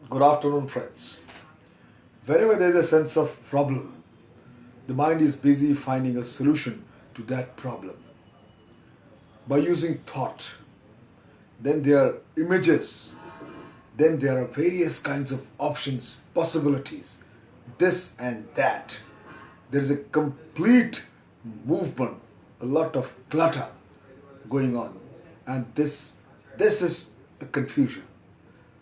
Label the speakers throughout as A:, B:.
A: Good afternoon, friends. Whenever there is a sense of problem, the mind is busy finding a solution to that problem by using thought. Then there are images. Then there are various kinds of options, possibilities, this and that. There is a complete movement, a lot of clutter going on, and this is a confusion.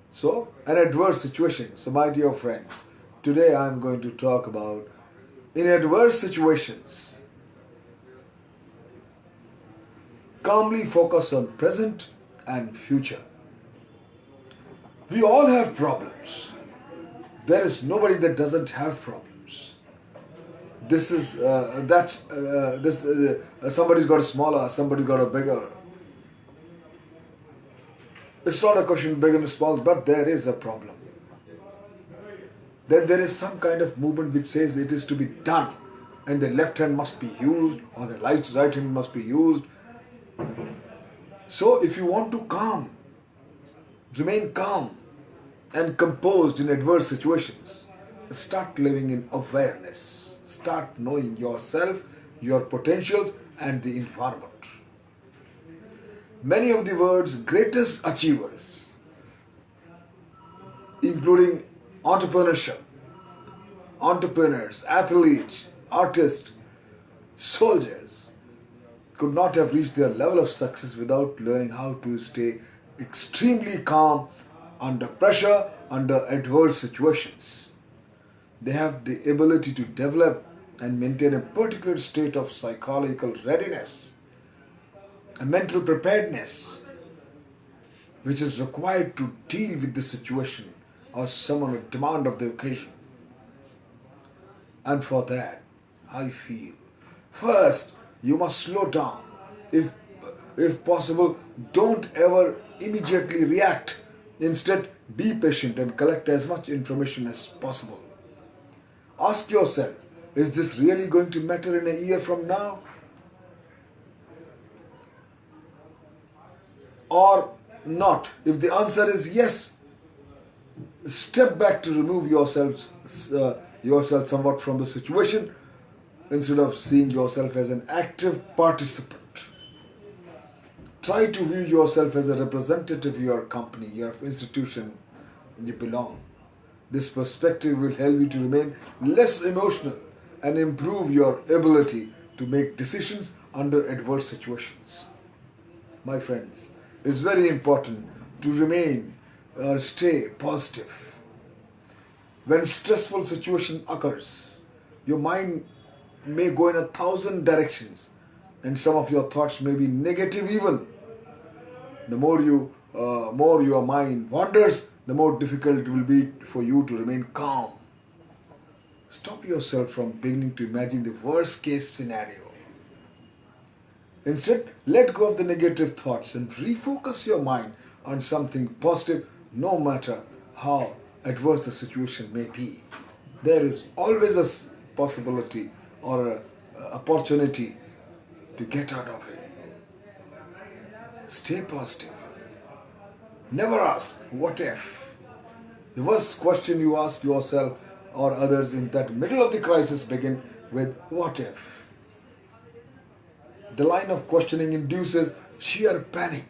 A: So, an adverse situation. So, my dear friends, today I am going to talk about in adverse situations, calmly focus on present and future. We all have problems. There is nobody that doesn't have problems. This is that this somebody's got a smaller, somebody got a bigger. It's not a question big and small, but there is a problem. Then there is some kind of movement which says it is to be done, and the left hand must be used or the right hand must be used. So, if you want to remain calm and composed in adverse situations, start living in awareness. Start knowing yourself, your potentials, and the environment. Many of the world's greatest achievers, including entrepreneurship, entrepreneurs, athletes, artists, soldiers, could not have reached their level of success without learning how to stay extremely calm under pressure, under adverse situations. They have the ability to develop and maintain a particular state of psychological readiness, a mental preparedness, which is required to deal with the situation or someone with demand of the occasion. And for that, I feel, first, you must slow down. If, if possible, don't ever immediately react. Instead, be patient and collect as much information as possible. Ask yourself, is this really going to matter in a year from now? Or not? If the answer is yes, step back to remove yourself somewhat from the situation instead of seeing yourself as an active participant. Try to view yourself as a representative of your company, your institution you belong. This perspective will help you to remain less emotional and improve your ability to make decisions under adverse situations. My friends, it's very important to remain or stay positive. When stressful situation occurs, your mind may go in 1,000 directions, and some of your thoughts may be negative even. The more your mind wanders, the more difficult it will be for you to remain calm. Stop yourself from beginning to imagine the worst case scenario. Instead, let go of the negative thoughts and refocus your mind on something positive, no matter how adverse the situation may be. There is always a possibility or an opportunity to get out of it. Stay positive. Never ask, what if? The worst question you ask yourself or others in that middle of the crisis begin with, what if? The line of questioning induces sheer panic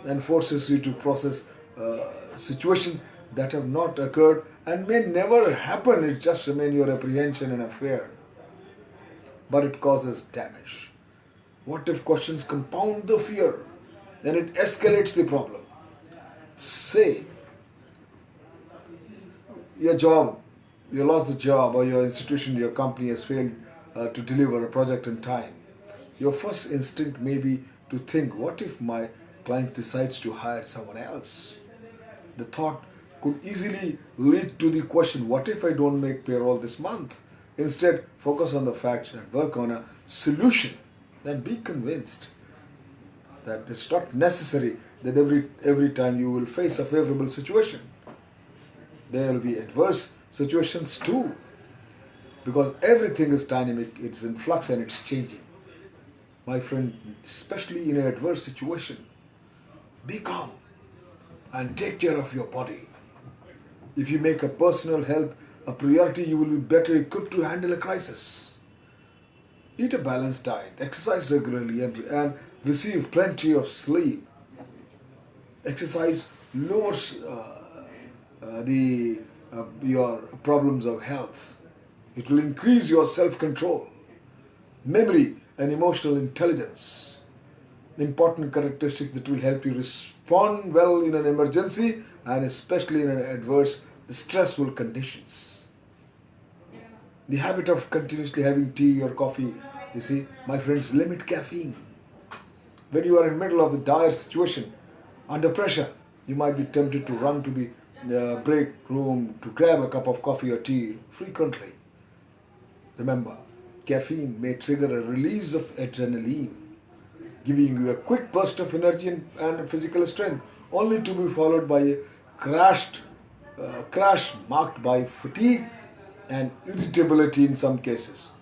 A: and forces you to process situations that have not occurred and may never happen. It just remains your apprehension and a fear. But it causes damage. What if questions compound the fear? Then it escalates the problem. Say, your job, you lost the job, or your institution, your company has failed to deliver a project in time. Your first instinct may be to think, what if my client decides to hire someone else? The thought could easily lead to the question, what if I don't make payroll this month? Instead, focus on the facts and work on a solution. Then be convinced that it's not necessary that every time you will face a favorable situation. There will be adverse situations too. Because everything is dynamic, it's in flux and it's changing. My friend, especially in an adverse situation, be calm and take care of your body. If you make a personal help a priority, you will be better equipped to handle a crisis. Eat a balanced diet, exercise regularly, and receive plenty of sleep. Exercise lowers your problems of health. It will increase your self-control, memory, and emotional intelligence. Important characteristics that will help you respond well in an emergency and especially in an adverse, stressful conditions. The habit of continuously having tea or coffee, you see, my friends, limit caffeine. When you are in the middle of the dire situation, under pressure, you might be tempted to run to the break room to grab a cup of coffee or tea frequently. Remember, caffeine may trigger a release of adrenaline, giving you a quick burst of energy and physical strength, only to be followed by a crash marked by fatigue and irritability in some cases.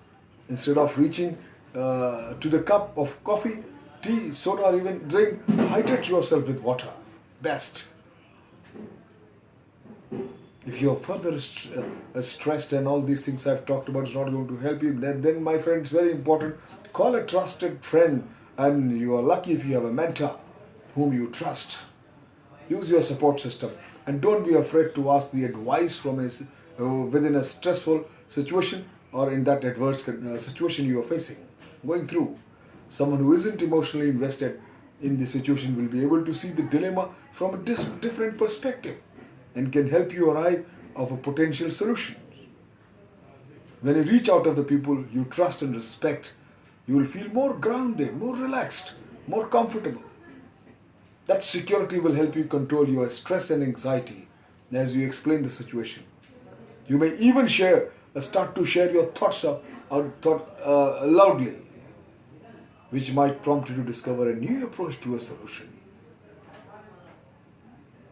A: Instead of reaching to the cup of coffee, tea, soda, or even drink, hydrate yourself with water. Best. If you're further stressed and all these things I've talked about is not going to help you, then my friend, it's very important. Call a trusted friend, and you are lucky if you have a mentor whom you trust. Use your support system, and don't be afraid to ask the advice from within a stressful situation or in that adverse situation you are facing, going through. Someone who isn't emotionally invested in the situation will be able to see the dilemma from a different perspective and can help you arrive of a potential solution. When you reach out to the people you trust and respect, you will feel more grounded, more relaxed, more comfortable. That security will help you control your stress and anxiety as you explain the situation. You may even start to share your thoughts loudly, which might prompt you to discover a new approach to a solution.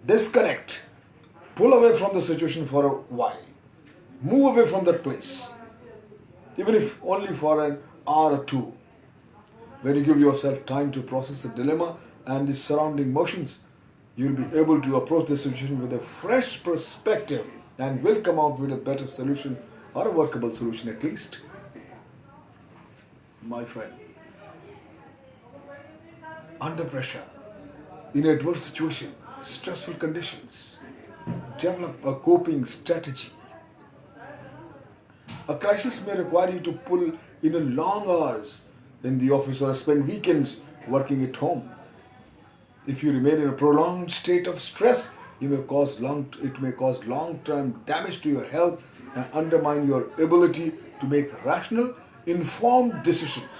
A: Disconnect. Pull away from the situation for a while. Move away from that place, even if only for an hour or two. When you give yourself time to process the dilemma and the surrounding emotions, you'll be able to approach the situation with a fresh perspective and will come out with a better solution or a workable solution at least. My friend, under pressure, in adverse situation, stressful conditions, develop a coping strategy. A crisis may require you to pull in a long hours in the office or spend weekends working at home. If you remain in a prolonged state of stress, it may cause long-term damage to your health and undermine your ability to make rational, informed decisions.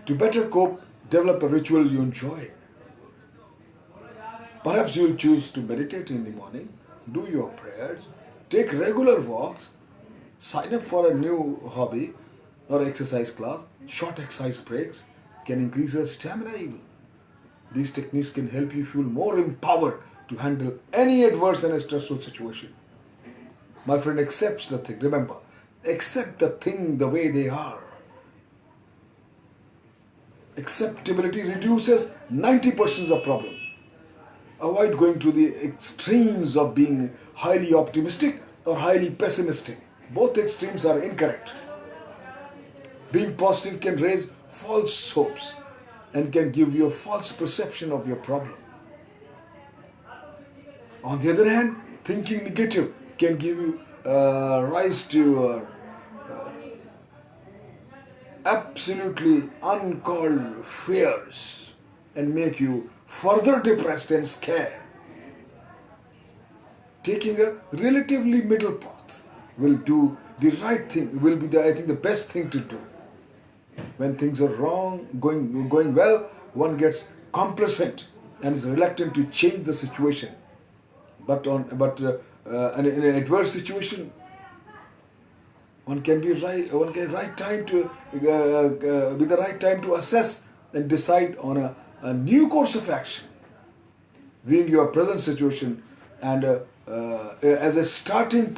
A: To better cope, develop a ritual you enjoy. Perhaps you will choose to meditate in the morning, do your prayers, take regular walks, sign up for a new hobby or exercise class. Short exercise breaks can increase your stamina even. These techniques can help you feel more empowered to handle any adverse and stressful situation. My friend, accept the thing. Remember, accept the thing the way they are. Acceptability reduces 90% of problem. Avoid going to the extremes of being highly optimistic or highly pessimistic. Both extremes are incorrect. Being positive can raise false hopes and can give you a false perception of your problem. On the other hand, thinking negative can give you rise to absolutely uncalled fears and make you further depressed and scared. Taking a relatively middle path will do the right thing, will be the best thing to do. When things are wrong, going well, one gets complacent and is reluctant to change the situation. But in an adverse situation, one can be right. One can right time to be the right time to assess and decide on a new course of action. Viewing your present situation and as a starting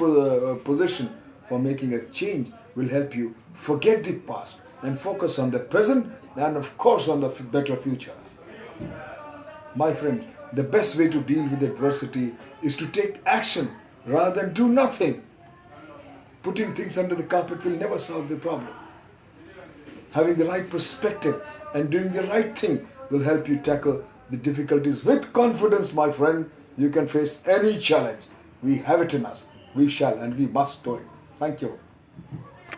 A: position for making a change will help you forget the past and focus on the present and of course on the better future. My friends, The best way to deal with adversity is to take action rather than do nothing. Putting things under the carpet will never solve the problem. Having the right perspective and doing the right thing will help you tackle the difficulties with confidence, my friend. You can face any challenge. We have it in us. We shall and we must do it. Thank you.